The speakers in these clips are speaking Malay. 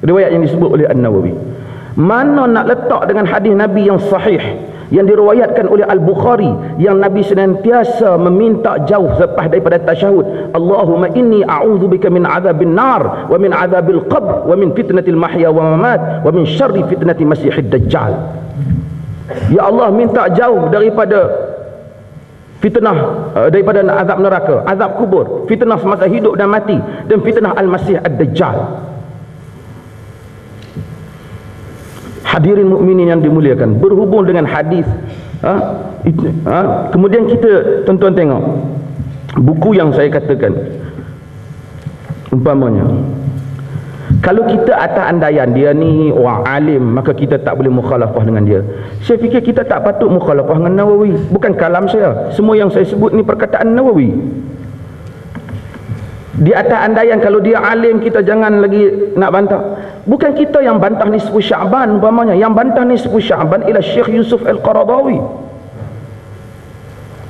Riwayat yang disebut oleh An-Nawawi. Mana nak letak dengan hadis Nabi yang sahih yang diriwayatkan oleh Al-Bukhari, yang Nabi senantiasa meminta jauh selepas daripada tasyahud, Allahumma inni a'udzubika min azabin nar wa min azabil qabr wa min fitnatil mahya wa mamat wa min syarri fitnati masihid dajjal. Ya Allah, minta jauh daripada fitnah, daripada azab neraka, azab kubur, fitnah semasa hidup dan mati, dan fitnah al-masih ad-dajjal. Hadirin mukminin yang dimuliakan, berhubung dengan hadis, kemudian kita tuan-tuan tengok buku yang saya katakan, umpamanya kalau kita atas andaian dia ni orang alim, maka kita tak boleh mukhalafah dengan dia. Saya fikir kita tak patut mukhalafah dengan Nawawi. Bukan kalam saya, semua yang saya sebut ni perkataan Nawawi. Di atas andaian kalau dia alim, kita jangan lagi nak bantah. Bukan kita yang bantah nisfu Sya'ban umpamanya. Yang bantah nisfu Sya'ban ialah Syekh Yusuf Al-Qaradawi.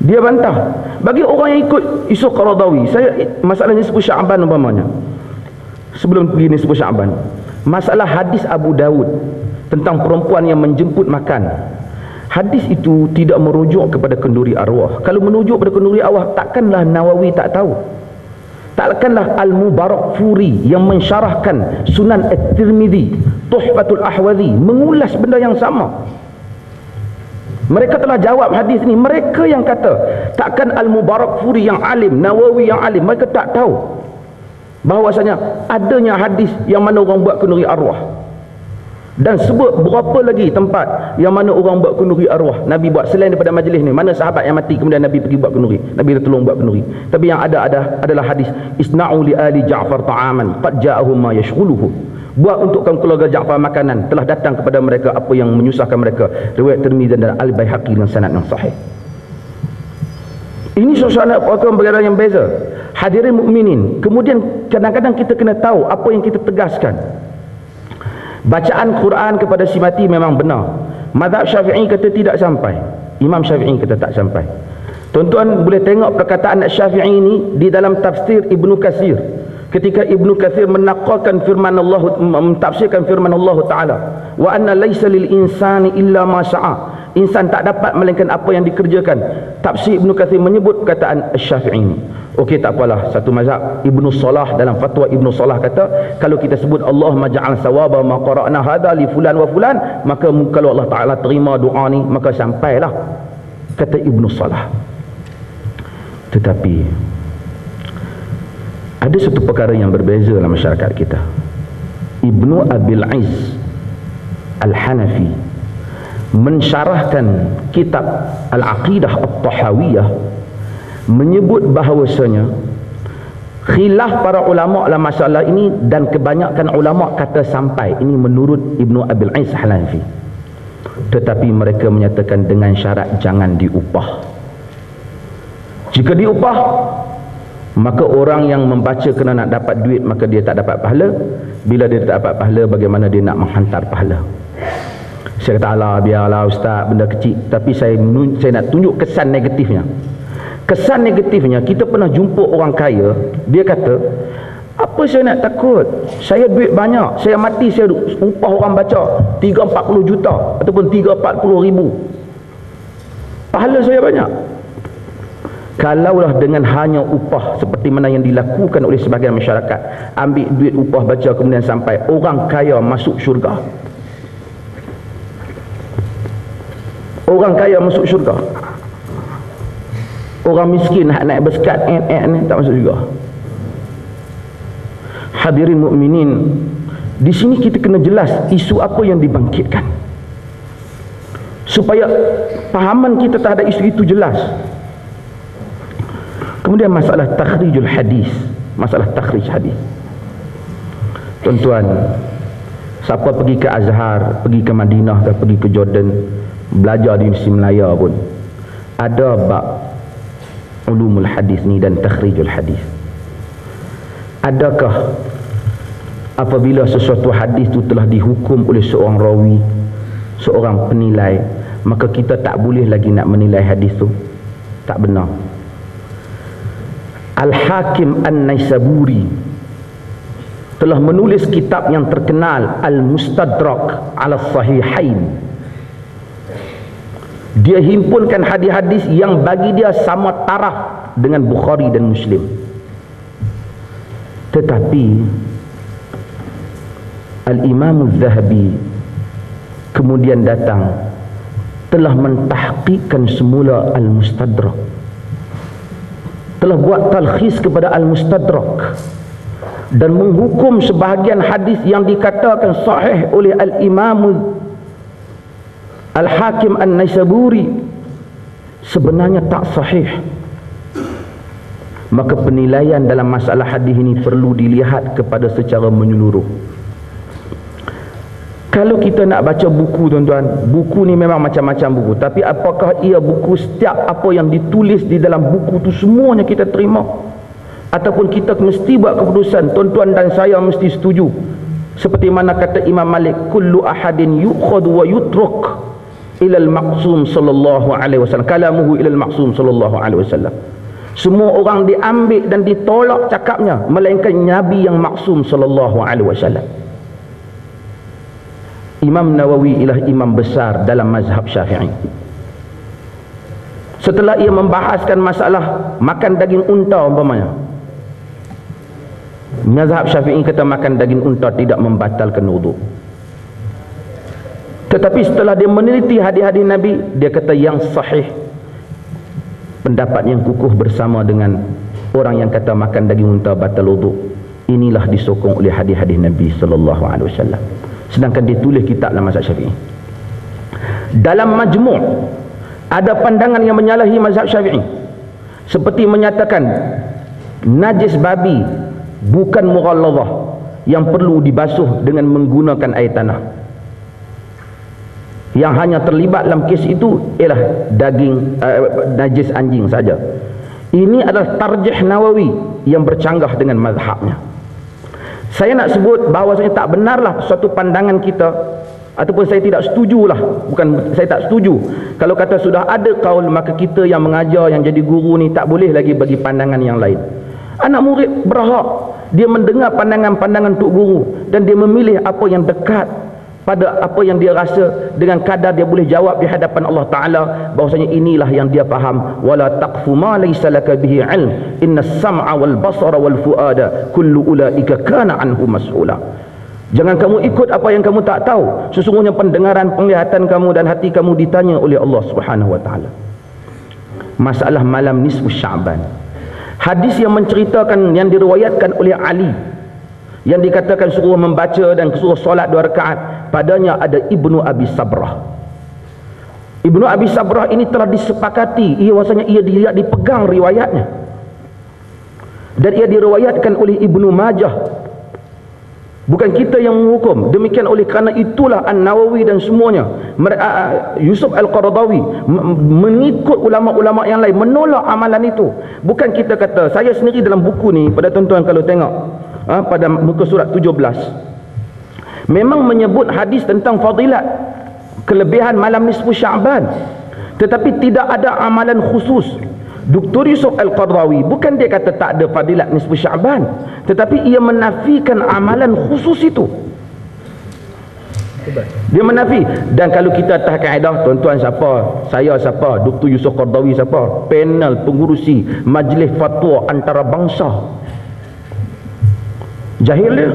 Dia bantah. Bagi orang yang ikut Yusuf Qaradawi, saya masalah nisfu Sya'ban umpamanya, sebelum pergi nisfu Sya'ban, masalah hadis Abu Dawud tentang perempuan yang menjemput makan, hadis itu tidak merujuk kepada kenduri arwah. Kalau merujuk kepada kenduri arwah, takkanlah Nawawi tak tahu. Takkanlah Al-Mubarakfuri yang mensyarahkan Sunan At-Tirmidzi, Tuhfatul Ahwazi, mengulas benda yang sama. Mereka telah jawab hadis ni. Mereka yang kata, takkan Al-Mubarakfuri yang alim, Nawawi yang alim, mereka tak tahu bahawasanya adanya hadis yang mana orang buat kenduri arwah. Dan sebut berapa lagi tempat yang mana orang buat kenduri arwah Nabi buat selain daripada majlis ni. Mana sahabat yang mati kemudian Nabi pergi buat kenduri, Nabi dah tolong buat kenduri. Tapi yang ada adalah hadis isna'u li ali Ja'far ta'aman qad ja'ahum ma yashghuluhu. Buat untuk kaum keluarga Ja'far makanan, telah datang kepada mereka apa yang menyusahkan mereka. Riwayat Tirmizi dan Al-Baihaqi dengan sanad yang sahih. Ini suasana perkara yang beza. Hadirin mukminin, kemudian kadang-kadang kita kena tahu apa yang kita tegaskan. Bacaan Quran kepada si mati memang benar. Mazhab Syafi'i kata tidak sampai, Imam Syafi'i kata tak sampai. Tuan-tuan boleh tengok perkataan Syafi'i ini di dalam tafsir Ibnu Katsir, ketika Ibnu Katsir menaqalkan firman Allah, mentafsirkan firman Allah Ta'ala, wa anna laysa lil insani illa ma sa'a, insan tak dapat melainkan apa yang dikerjakan. Tafsir Ibnu Katsir menyebut perkataan Syafi'i ini. Okey, tak apalah, satu mazhab. Ibnu Salah, dalam fatwa Ibnu Salah kata, kalau kita sebut Allah maj'al sawaba ma qara'na hadha li fulan wa fulan, maka kalau Allah Ta'ala terima doa ni, maka sampailah, kata Ibnu Salah. Tetapi ada satu perkara yang berbeza dalam masyarakat kita. Ibnu Abil Izz Al-Hanafi mensyarahkan kitab Al-Aqidah At-Tahawiyah, menyebut bahawasanya khilaf para ulama dalam masalah ini, dan kebanyakan ulama kata sampai. Ini menurut Ibnu Abil Izz Al-Hanafi. Tetapi mereka menyatakan dengan syarat jangan diupah. Jika diupah, maka orang yang membaca kena nak dapat duit, maka dia tak dapat pahala. Bila dia tak dapat pahala, bagaimana dia nak menghantar pahala? Saya kata, alah, biarlah ustaz, benda kecil. Tapi saya nak tunjuk kesan negatifnya. Kesan negatifnya, kita pernah jumpa orang kaya, dia kata, apa saya nak takut? Saya duit banyak, saya mati, saya upah orang baca 3-40 juta ataupun 3-40 ribu, pahala saya banyak. Kalaulah dengan hanya upah seperti mana yang dilakukan oleh sebahagian masyarakat, ambil duit upah baca kemudian sampai, orang kaya masuk syurga. Orang kaya masuk syurga. Orang miskin nak naik bersekat ni tak masuk juga. Hadirin mukminin, di sini kita kena jelas isu apa yang dibangkitkan, supaya pahaman kita terhadap isu itu jelas. Kemudian masalah takhrijul hadis, masalah takhrij hadis. Tuan-tuan, siapa pergi ke Azhar, pergi ke Madinah atau pergi ke Jordan, belajar di Universiti Melaya pun ada bab ulumul hadis ni dan takhrijul hadis. Adakah apabila sesuatu hadis itu telah dihukum oleh seorang rawi, seorang penilai, maka kita tak boleh lagi nak menilai hadis tu? Tak benar. Al-Hakim An-Naisaburi telah menulis kitab yang terkenal Al-Mustadrak ala Sahihain. Dia himpunkan hadis-hadis yang bagi dia sama taraf dengan Bukhari dan Muslim. Tetapi Al-Imam Az-Zahabi kemudian datang telah mentahqiqkan semula Al-Mustadrak, telah buat talkhis kepada Al-Mustadrak dan menghukum sebahagian hadis yang dikatakan sahih oleh Al-Imam Al-Hakim An-Naisaburi sebenarnya tak sahih. Maka penilaian dalam masalah hadis ini perlu dilihat kepada secara menyeluruh. Kalau kita nak baca buku, tuan-tuan, buku ni memang macam-macam buku, tapi apakah ia buku setiap apa yang ditulis di dalam buku tu semuanya kita terima, ataupun kita mesti buat keputusan tuan-tuan dan saya mesti setuju seperti mana kata Imam Malik, kullu ahadin yu'khadhu wa yutruk ila al-maqsum sallallahu alaihi wasallam, kalamuhu ila al-maqsum sallallahu alaihi wasallam. Semua orang diambil dan ditolak cakapnya melainkan Nabi yang maksum sallallahu alaihi wasallam. Imam Nawawi ialah imam besar dalam mazhab Syafi'i. Setelah ia membahaskan masalah makan daging unta umpamanya, mazhab Syafi'i kata makan daging unta tidak membatalkan wuduk. Tetapi setelah dia meneliti hadis-hadis Nabi, dia kata yang sahih, pendapat yang kukuh bersama dengan orang yang kata makan daging unta batal wuduk, inilah disokong oleh hadis-hadis Nabi sallallahu alaihi wasallam. Sedangkan dia tulis kitab dalam mazhab Syafi'i. Dalam Majmu' ada pandangan yang menyalahi mazhab Syafi'i, seperti menyatakan najis babi bukan mughalladhah yang perlu dibasuh dengan menggunakan air tanah. Yang hanya terlibat dalam kes itu ialah daging najis anjing saja. Ini adalah tarjih Nawawi yang bercanggah dengan mazhabnya. Saya nak sebut bahawasanya tak benarlah suatu pandangan kita, ataupun saya tidak setujulah, bukan saya tak setuju kalau kata sudah ada kaul maka kita yang mengajar, yang jadi guru ni tak boleh lagi bagi pandangan yang lain. Anak murid berhak dia mendengar pandangan-pandangan tok guru dan dia memilih apa yang dekat pada apa yang dia rasa dengan kadar dia boleh jawab di hadapan Allah Ta'ala bahwasanya inilah yang dia faham. Wala taqfu ma laysa laka bihi ilm inna as-sam'a wal basara wal fuada kullu ulaika kana anhu mas'ula. Jangan kamu ikut apa yang kamu tak tahu, sesungguhnya pendengaran, penglihatan kamu dan hati kamu ditanya oleh Allah Subhanahu wa taala. Masalah malam nisfu Sya'ban, hadis yang menceritakan, yang diriwayatkan oleh Ali, yang dikatakan suruh membaca dan suruh solat 2 rakaat, padanya ada Ibnu Abi Sabrah. Ibnu Abi Sabrah ini telah disepakati bahwasanya ia dipegang riwayatnya dan ia diriwayatkan oleh Ibnu Majah, bukan kita yang menghukum. Demikian oleh kerana itulah An-Nawawi dan semuanya, Yusuf Al-Qaradawi mengikut ulama-ulama yang lain menolak amalan itu. Bukan kita kata, saya sendiri dalam buku ni, pada tuan-tuan kalau tengok pada muka surat 17 memang menyebut hadis tentang fadilat kelebihan malam nisfu Sya'ban, tetapi tidak ada amalan khusus. Dr. Yusuf Al-Qaradawi bukan dia kata tak ada fadilat nisfu Sya'ban, tetapi ia menafikan amalan khusus itu. Dia menafi. Dan kalau kita atas kaedah, tuan-tuan siapa, saya siapa, Dr. Yusuf Qaradawi siapa, panel pengurusi majlis fatwa antarabangsa, jahil dia,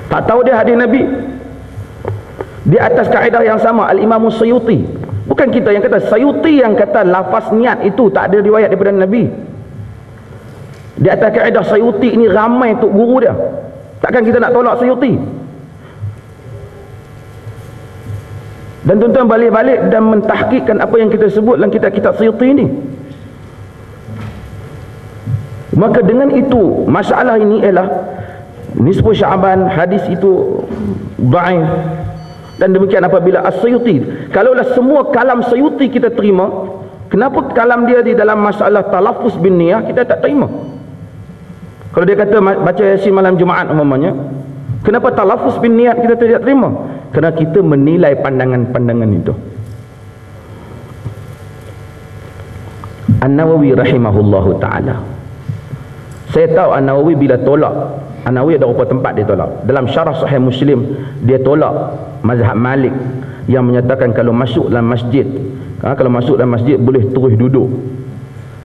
tak tahu dia hadis Nabi. Di atas kaedah yang sama Al-Imam Suyuti, bukan kita yang kata, Suyuti yang kata lafaz niat itu tak ada riwayat daripada Nabi. Di atas kaedah Suyuti ini ramai tok guru dia, takkan kita nak tolak Suyuti. Dan tuan-tuan balik-balik dan mentahqiqkan apa yang kita sebut dalam kitab-kitab Suyuti ini. Maka dengan itu masalah ini ialah nisfu Sya'ban, hadis itu dhaif. Dan demikian apabila As-Suyuti, kalaulah semua kalam Suyuti kita terima, kenapa kalam dia di dalam masalah talaffuz bin niyah kita tak terima? Kalau dia kata baca Yasin malam Jumaat umpamanya, kenapa talaffuz bin niyat kita tidak terima? Kerana kita menilai pandangan-pandangan itu. An-Nawawi rahimahullahu ta'ala, saya tahu An-Nawawi bila tolak An-Nawawi ada beberapa tempat dia tolak. Dalam syarah Sahih Muslim dia tolak mazhab Malik yang menyatakan kalau masuk dalam masjid, kalau masuk dalam masjid boleh terus duduk